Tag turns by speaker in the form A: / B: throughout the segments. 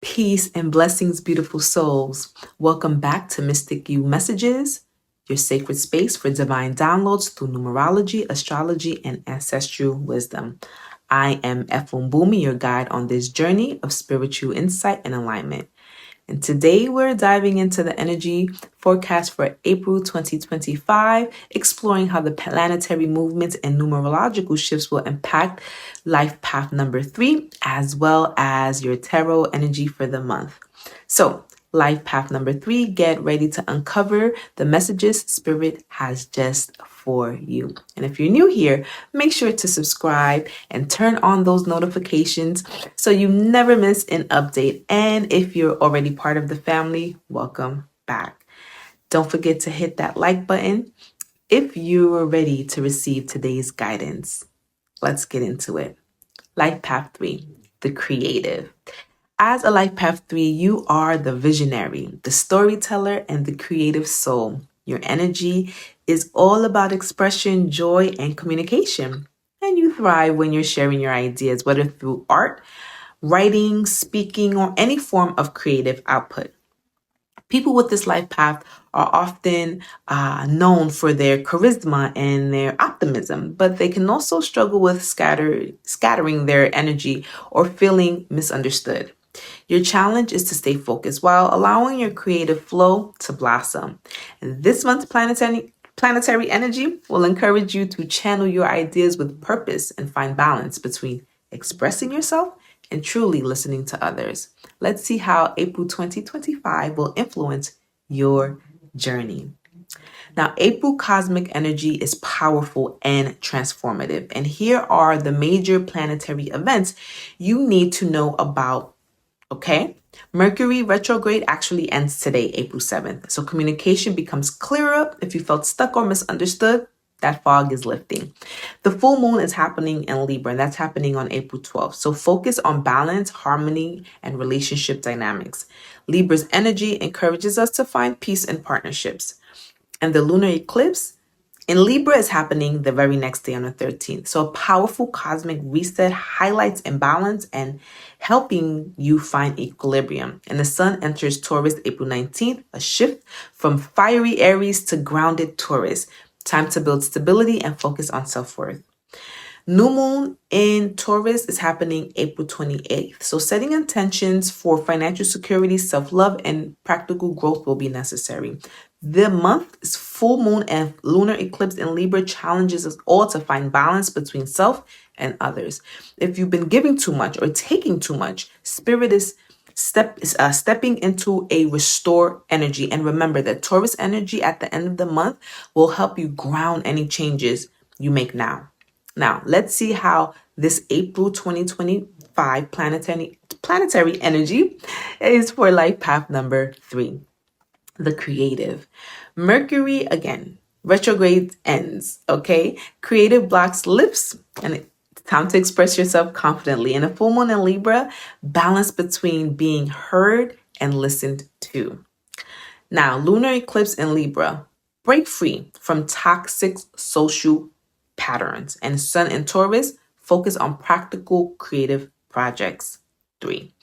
A: Peace and blessings, beautiful souls. Welcome back to Mystic You Messages, your sacred space for divine downloads through numerology, astrology, and ancestral wisdom. I am Efunbumi, your guide on this journey of spiritual insight and alignment. And today we're diving into the energy forecast for April 2025, exploring how the planetary movements and numerological shifts will impact life path number 3, as well as your tarot energy for the month. So, life path number 3, get ready to uncover the messages Spirit has just for you. And if you're new here, make sure to subscribe and turn on those notifications so you never miss an update. And if you're already part of the family, welcome back. Don't forget to hit that like button if you are ready to receive today's guidance. Let's get into it. Life path 3, the creative. As a life path 3, you are the visionary, the storyteller, and the creative soul. Your energy is all about expression, joy, and communication. And you thrive when you're sharing your ideas, whether through art, writing, speaking, or any form of creative output. People with this life path are often known for their charisma and their optimism, but they can also struggle with scattering their energy or feeling misunderstood. Your challenge is to stay focused while allowing your creative flow to blossom. And this month's planetary energy will encourage you to channel your ideas with purpose and find balance between expressing yourself and truly listening to others. Let's see how April 2025 will influence your journey. Now, April cosmic energy is powerful and transformative. And here are the major planetary events you need to know about. Okay, Mercury retrograde actually ends today, April 7th. So communication becomes clearer. If you felt stuck or misunderstood, that fog is lifting. The full moon is happening in Libra, and that's happening on April 12th. So focus on balance, harmony, and relationship dynamics. Libra's energy encourages us to find peace in partnerships. And the lunar eclipse in Libra is happening the very next day on the 13th. So a powerful cosmic reset highlights imbalance and helping you find equilibrium. And the sun enters Taurus April 19th, a shift from fiery Aries to grounded Taurus. Time to build stability and focus on self-worth. New moon in Taurus is happening April 28th. So setting intentions for financial security, self-love, and practical growth will be necessary. The month is full moon and lunar eclipse in Libra challenges us all to find balance between self and others. If you've been giving too much or taking too much, Spirit is stepping into a restore energy. And remember that Taurus energy at the end of the month will help you ground any changes you make now. Now, let's see how this April 2025 planetary energy is for life path number 3, the creative. Mercury, again, retrograde ends, okay? Creative blocks lifts, and it's time to express yourself confidently. In a full moon in Libra, balance between being heard and listened to. Now, lunar eclipse in Libra, break free from toxic social patterns. And sun in Taurus, focus on practical creative projects. 3.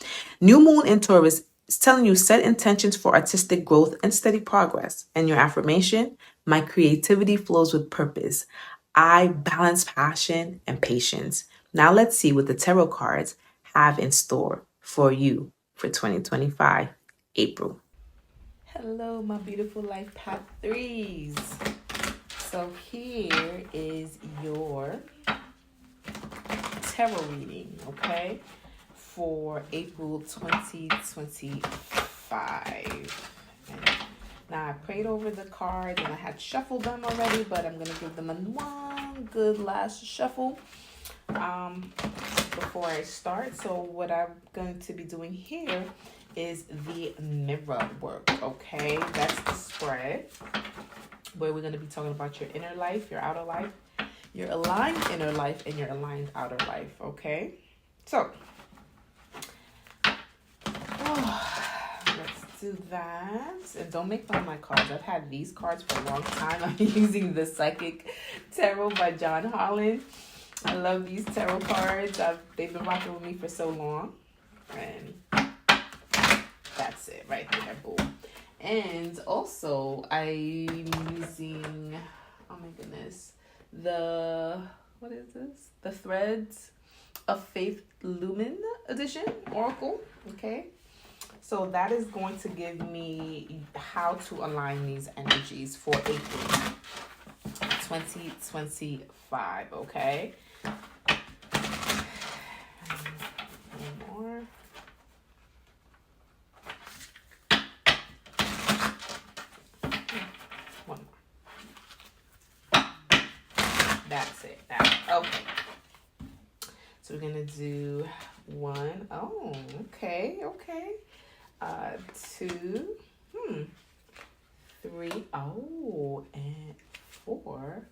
A: New moon in Taurus is telling you set intentions for artistic growth and steady progress. And your affirmation, my creativity flows with purpose. I balance passion and patience. Now let's see what the tarot cards have in store for you for 2025, April. Hello, my beautiful life path 3s. So here is your tarot reading, okay, for April 2025. And now I prayed over the cards and I had shuffled them already, but I'm going to give them one good last shuffle before I start. So what I'm going to be doing here is the mirror work, okay? That's the spread where we're going to be talking about your inner life, your outer life, your aligned inner life, and your aligned outer life, okay? So, let's do that. And don't make fun of my cards. I've had these cards for a long time. I'm using the Psychic Tarot by John Holland. I love these tarot cards. They've been rocking with me for so long. And it right there, boom. And also, I'm using, oh my goodness, what is this? The Threads of Faith Lumen Edition Oracle, okay? So that is going to give me how to align these energies for April 2025, okay? One more. One more. That's it. Okay. So we're gonna do one. Oh, okay. Two. Three. Oh, and four.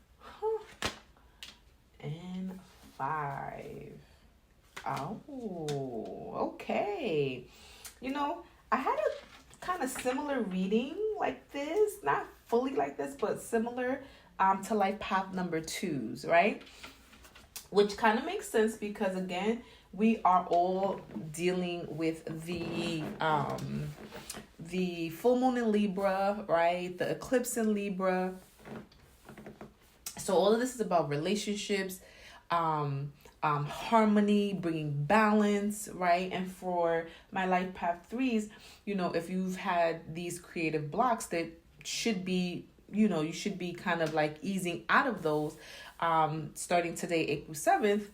A: And five. Oh, okay. You know, I had a kind of similar reading like this, not fully like this, but similar to life path number 2s, right? Which kind of makes sense because again, we are all dealing with the full moon in Libra, right? The eclipse in Libra. So all of this is about relationships, harmony, bringing balance, right? And for my life path 3s, you know, if you've had these creative blocks that should be, you know, you should be kind of like easing out of those, starting today, April 7th.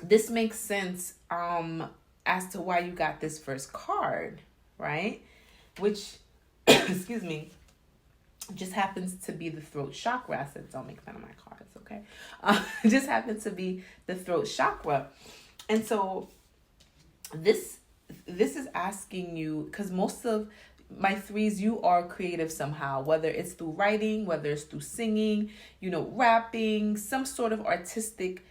A: This makes sense, as to why you got this first card, right? Which, excuse me, just happens to be the throat chakra. I said, don't make fun of my cards, okay? It just happens to be the throat chakra. And so this is asking you, because most of my 3s, you are creative somehow, whether it's through writing, whether it's through singing, you know, rapping, some sort of artistic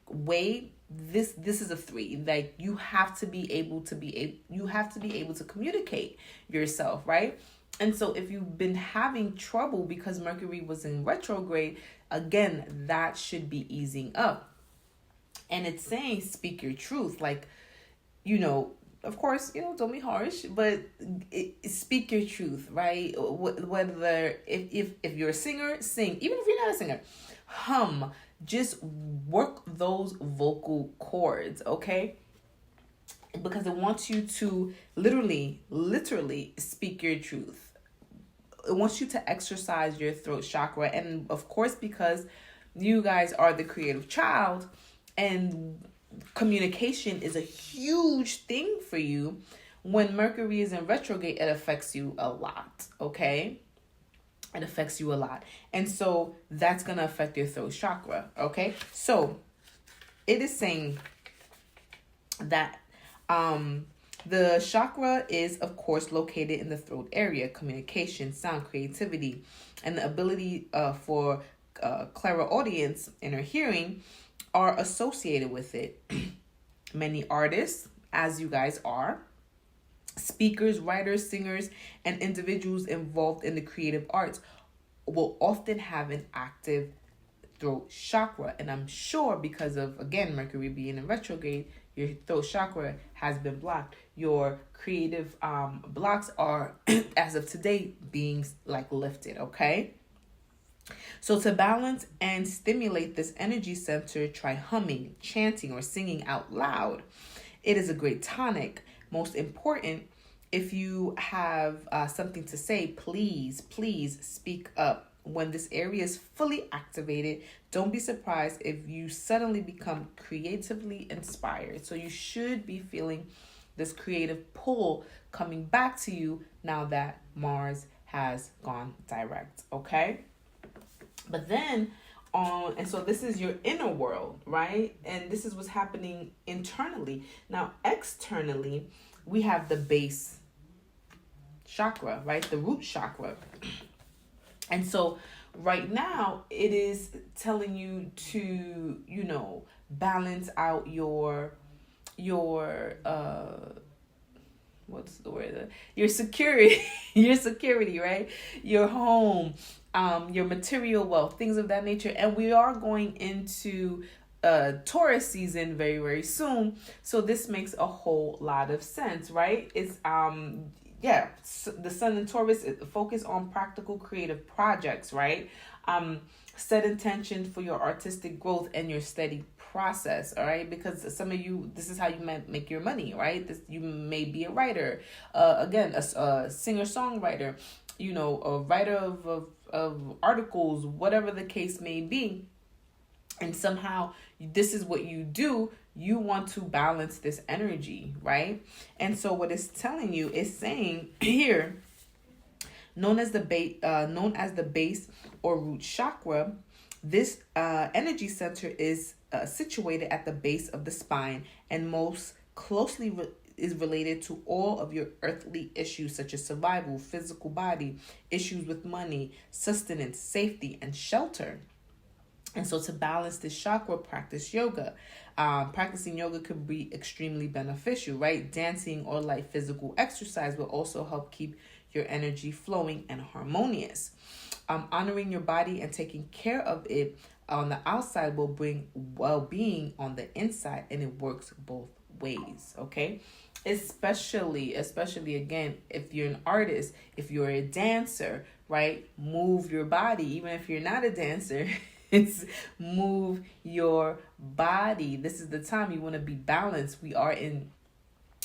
A: way. This is a 3. Like, you have to be able to communicate yourself, right? And so if you've been having trouble because Mercury was in retrograde, again, that should be easing up. And it's saying speak your truth, like, you know, of course, you know, don't be harsh, but speak your truth, right? Whether if you're a singer, sing. Even if you're not a singer, hum. Just work those vocal cords, okay? Because it wants you to literally speak your truth. It wants you to exercise your throat chakra. And of course, because you guys are the creative child and communication is a huge thing for you, when Mercury is in retrograde, it affects you a lot, okay? It affects you a lot. And so that's going to affect your throat chakra, okay? So it is saying that the chakra is, of course, located in the throat area. Communication, sound, creativity, and the ability for clairaudience, inner hearing, are associated with it. Many artists, as you guys are, speakers, writers, singers, and individuals involved in the creative arts will often have an active throat chakra. And I'm sure because of, again, Mercury being in retrograde, your throat chakra has been blocked. Your creative blocks are, as of today, being like lifted, okay? So to balance and stimulate this energy center, try humming, chanting, or singing out loud. It is a great tonic. Most important, if you have something to say, please speak up. When this area is fully activated, don't be surprised if you suddenly become creatively inspired. So you should be feeling this creative pull coming back to you now that Mars has gone direct, okay? But then and so this is your inner world, right? And this is what's happening internally. Now, externally, we have the base chakra, right? The root chakra. And so right now it is telling you to, you know, balance out your what's the word? Your security, right? Your home, your material wealth, things of that nature. And we are going into Taurus season very, very soon. So this makes a whole lot of sense, right? It's yeah, the sun in Taurus focus on practical creative projects, right? Set intention for your artistic growth and your steady process, all right? Because some of you, this is how you make your money, right? You may be a writer, again, a singer-songwriter, you know, a writer of articles, whatever the case may be. And somehow this is what you do. You want to balance this energy, right? And so what it's telling you is saying here, known as the base or root chakra, this energy center is situated at the base of the spine and most closely is related to all of your earthly issues such as survival, physical body, issues with money, sustenance, safety, and shelter. And so to balance this chakra, practice yoga. Practicing yoga could be extremely beneficial, right? Dancing or light physical exercise will also help keep your energy flowing and harmonious. Honoring your body and taking care of it on the outside will bring well-being on the inside, and it works both ways, okay? Especially again, if you're an artist, if you're a dancer, right? Move your body. Even if you're not a dancer, it's move your body. This is the time you want to be balanced. We are in,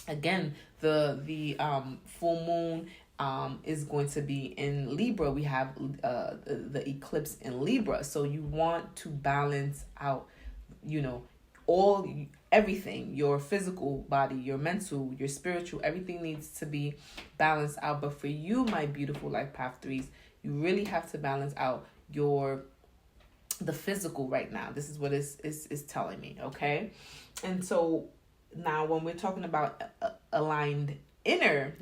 A: again, the full moon is going to be in Libra. We have the eclipse in Libra. So you want to balance out, you know, everything, your physical body, your mental, your spiritual, everything needs to be balanced out. But for you, my beautiful life path threes, you really have to balance out the physical right now. This is what is telling me, okay? And so now when we're talking about your aligned inner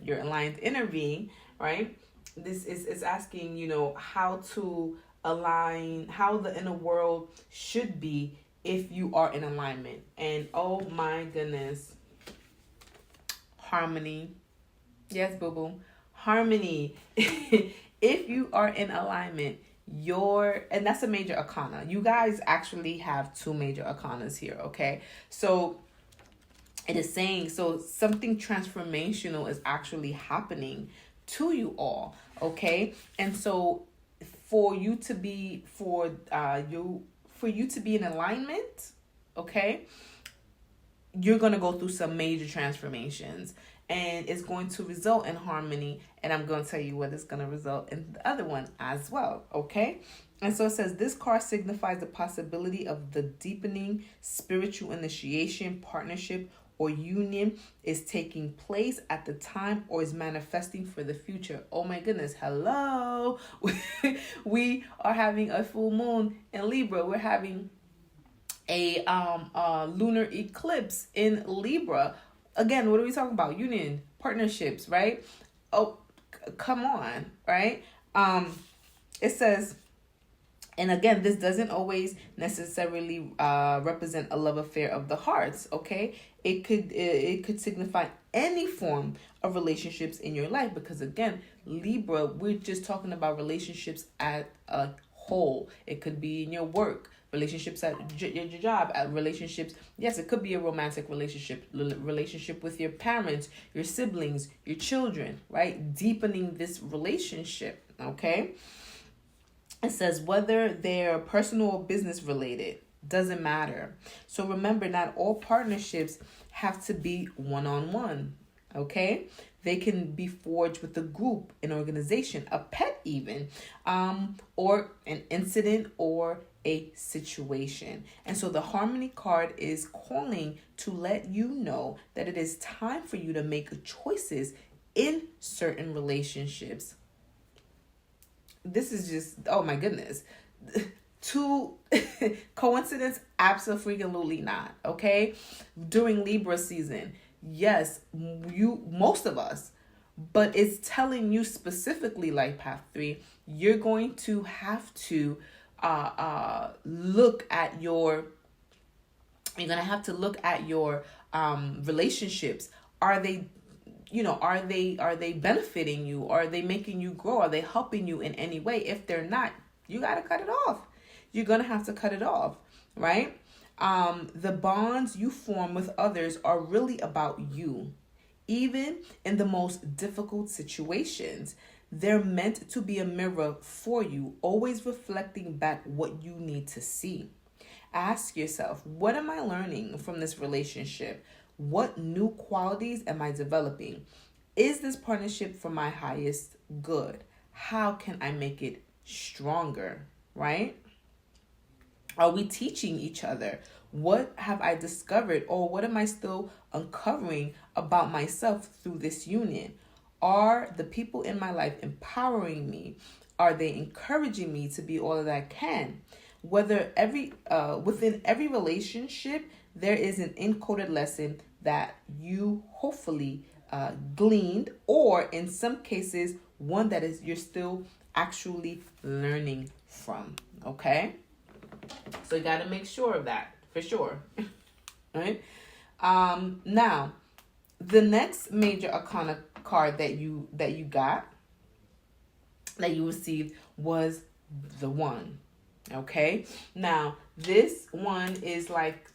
A: being, right? This is asking, you know, how to align, how the inner world should be if you are in alignment. And oh my goodness, harmony. Yes, boo-boo. Harmony. If you are in alignment, and that's a major arcana. You guys actually have two major arcanas here, okay? So it is saying, so something transformational is actually happening to you all, okay? And so for you to be in alignment, okay, you're going to go through some major transformations, and it's going to result in harmony, and I'm going to tell you what it's going to result in the other one as well, okay? And so it says, this card signifies the possibility of the deepening spiritual initiation, partnership, or union is taking place at the time or is manifesting for the future. Oh my goodness, hello. We are having a full moon in Libra. We're having a lunar eclipse in Libra. Again, what are we talking about? Union, partnerships, right? Oh, come on, right? It says, and again, this doesn't always necessarily represent a love affair of the hearts, okay? It could signify any form of relationships in your life, because again, Libra, we're just talking about relationships at a whole. It could be in your work, relationships at your job, relationships. Yes, it could be a romantic relationship with your parents, your siblings, your children, right? Deepening this relationship, okay? It says whether they're personal or business related, doesn't matter. So remember, not all partnerships have to be one-on-one, okay? They can be forged with a group, an organization, a pet even, or an incident or a situation. And so the Harmony card is calling to let you know that it is time for you to make choices in certain relationships. This is just, oh my goodness. Coincidence? Absolutely not, okay? During Libra season, yes, most of us, but it's telling you specifically, like Path 3, you're going to have to look at your relationships. Are they benefiting you? Are they making you grow? Are they helping you in any way? If they're not, you got to cut it off. You're going to have to cut it off, right? The bonds you form with others are really about you. Even in the most difficult situations, they're meant to be a mirror for you, always reflecting back what you need to see. Ask yourself, what am I learning from this relationship? What new qualities am I developing? Is this partnership for my highest good? How can I make it stronger? Right? Are we teaching each other? What have I discovered, or what am I still uncovering about myself through this union? Are the people in my life empowering me? Are they encouraging me to be all that I can? Whether within every relationship, there is an encoded lesson that you hopefully gleaned, or in some cases, one that is you're still actually learning from. Okay. So you got to make sure of that for sure. Right? Now, the next major arcana card that you got, that you received, was the one. Okay? Now, this one is like,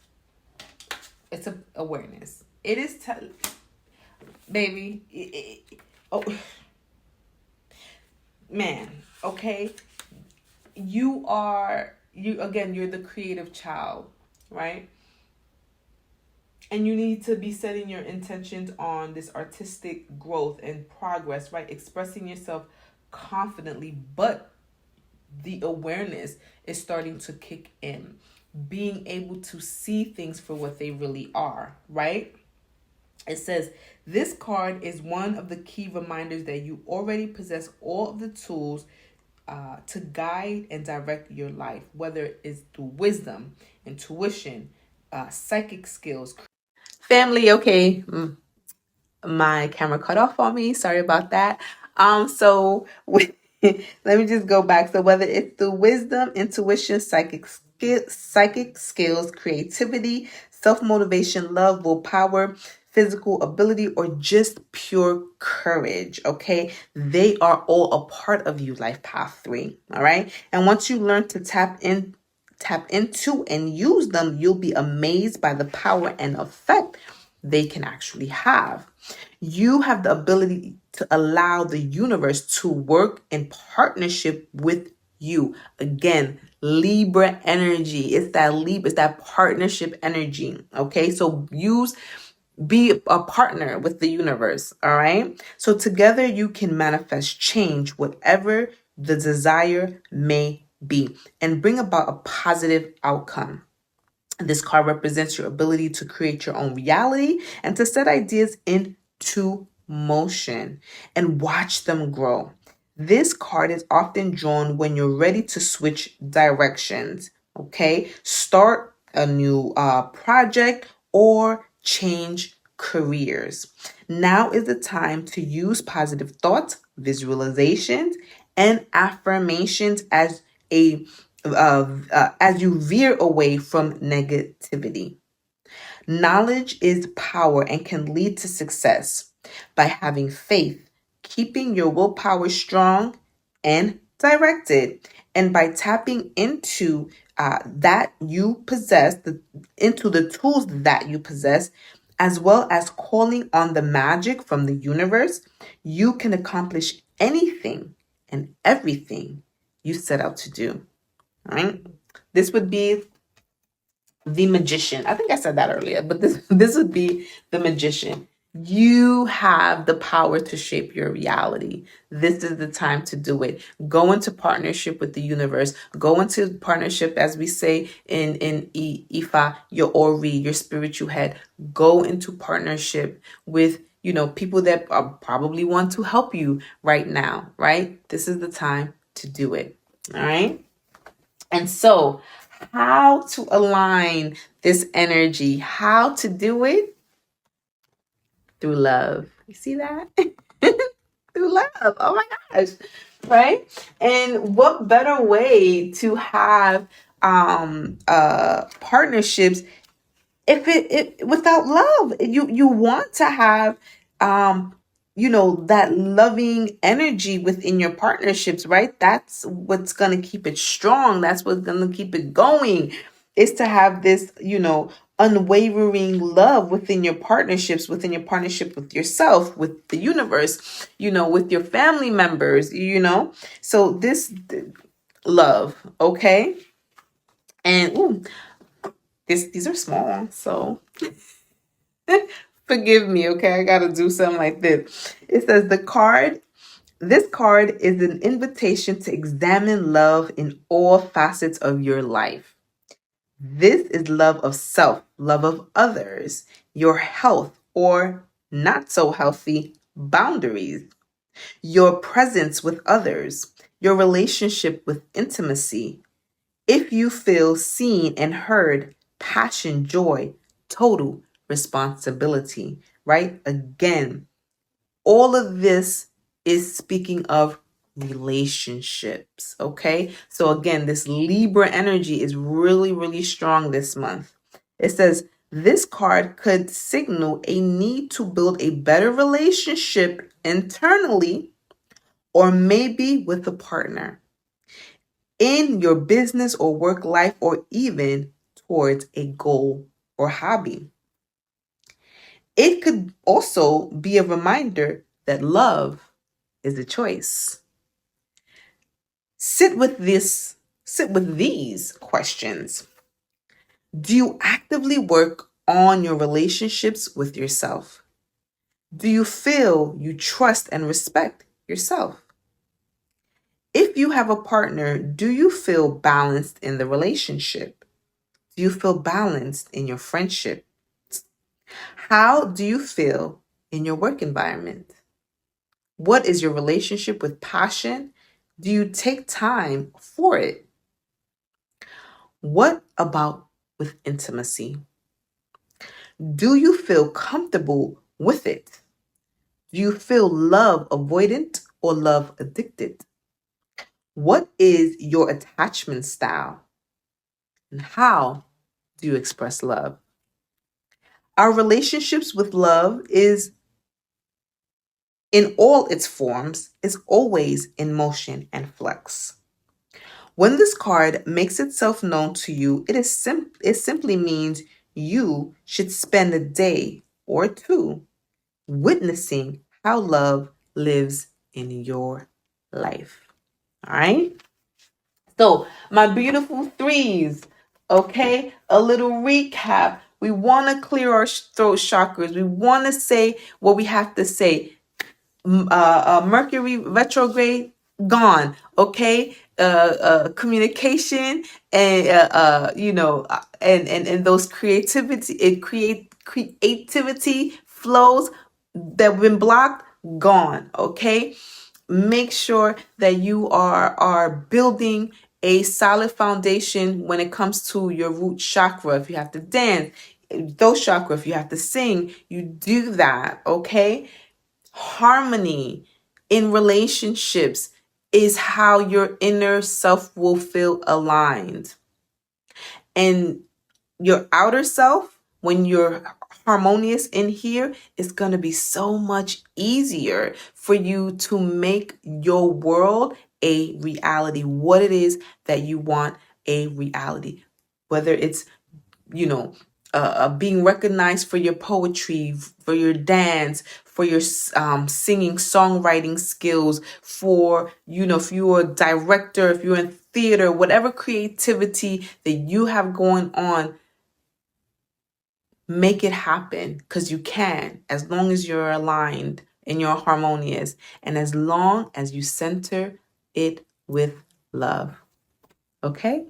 A: it's a awareness. It is baby. Oh man, okay? You're the creative child, right? And you need to be setting your intentions on this artistic growth and progress, right? Expressing yourself confidently, but the awareness is starting to kick in. Being able to see things for what they really are, right? It says, this card is one of the key reminders that you already possess all of the tools to guide and direct your life, whether it's through wisdom, intuition, psychic skills. Family, okay. My camera cut off on me. Sorry about that. So let me just go back. So whether it's through wisdom, intuition, psychic skills, creativity, self-motivation, love, willpower, physical ability, or just pure courage, okay? They are all a part of you, life path 3, all right? And once you learn to tap into and use them, you'll be amazed by the power and effect they can actually have. You have the ability to allow the universe to work in partnership with you. Again, Libra energy. It's that partnership energy. Okay, so be a partner with the universe. All right, so together you can manifest change, whatever the desire may be, and bring about a positive outcome. This card represents your ability to create your own reality and to set ideas into motion and watch them grow. This card is often drawn when you're ready to switch directions, okay? Start a new project or change careers. Now is the time to use positive thoughts, visualizations, and affirmations as you veer away from negativity. Knowledge is power and can lead to success by having faith, keeping your willpower strong and directed, and by tapping into that you possess, into the tools that you possess, as well as calling on the magic from the universe, you can accomplish anything and everything you set out to do. Right? This would be the magician. I think I said that earlier, but this would be the magician. You have the power to shape your reality. This is the time to do it. Go into partnership with the universe. Go into partnership, as we say in Ifa, your Ori, your spiritual head. Go into partnership with people that probably want to help you right now. Right? This is the time to do it. All right. And so, how to align this energy, how to do it? Through love. You see that? Through love. Oh my gosh. Right? And what better way to have partnerships if it without love? You want to have that loving energy within your partnerships, right? That's what's going to keep it strong. That's what's going to keep it going. is to have this, unwavering love within your partnerships, within your partnership with yourself, with the universe, with your family members, So this love, okay? And these are small, so forgive me, okay? I gotta do something like this. It says this card is an invitation to examine love in all facets of your life. This is love of self, love of others, your health or not so healthy boundaries, your presence with others, your relationship with intimacy. If you feel seen and heard, passion, joy, total responsibility, right? Again, all of this is speaking of relationships, okay? So again, this Libra energy is really, really strong this month. It says this card could signal a need to build a better relationship internally or maybe with a partner in your business or work life or even towards a goal or hobby. It could also be a reminder that love is a choice. Sit with these questions. Do you actively work on your relationships with yourself? Do you feel you trust and respect yourself? If you have a partner, do you feel balanced in the relationship? Do you feel balanced in your friendship? How do you feel in your work environment? What is your relationship with passion? Do you take time for it? What about with intimacy? Do you feel comfortable with it? Do you feel love avoidant or love addicted? What is your attachment style? And how do you express love? Our relationships with love is in all its forms, is always in motion and flux. When this card makes itself known to you, it simply means you should spend a day or two witnessing how love lives in your life. All right? So, my beautiful threes, okay? A little recap. We want to clear our throat chakras. We want to say what we have to say. Mercury retrograde gone, okay? Communication and and those creativity flows that have been blocked, gone, okay? Make sure that you are building a solid foundation when it comes to your root chakra. If you have to dance, those chakra, if you have to sing, you do that, okay? Harmony in relationships is how your inner self will feel aligned. And your outer self, when you're harmonious in here, it's going to be so much easier for you to make your world a reality, what it is that you want a reality, whether it's being recognized for your poetry, for your dance, for your singing, songwriting skills, for, if you're a director, if you're in theater, whatever creativity that you have going on, make it happen, because you can, as long as you're aligned and you're harmonious, and as long as you center it with love. Okay?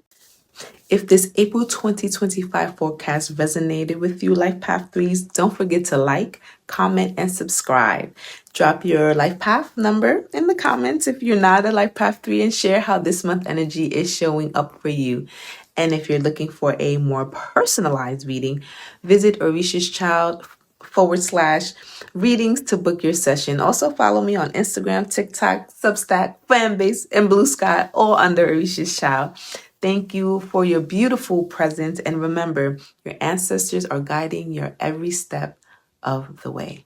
A: If this April 2025 forecast resonated with you, Life Path 3s, don't forget to like, comment, and subscribe. Drop your Life Path number in the comments if you're not a Life Path 3, and share how this month energy is showing up for you. And if you're looking for a more personalized reading, visit Orisha's Child /readings to book your session. Also follow me on Instagram, TikTok, Substack, Fanbase, and Blue Sky, all under Orisha's Child. Thank you for your beautiful presence, and remember, your ancestors are guiding your every step of the way.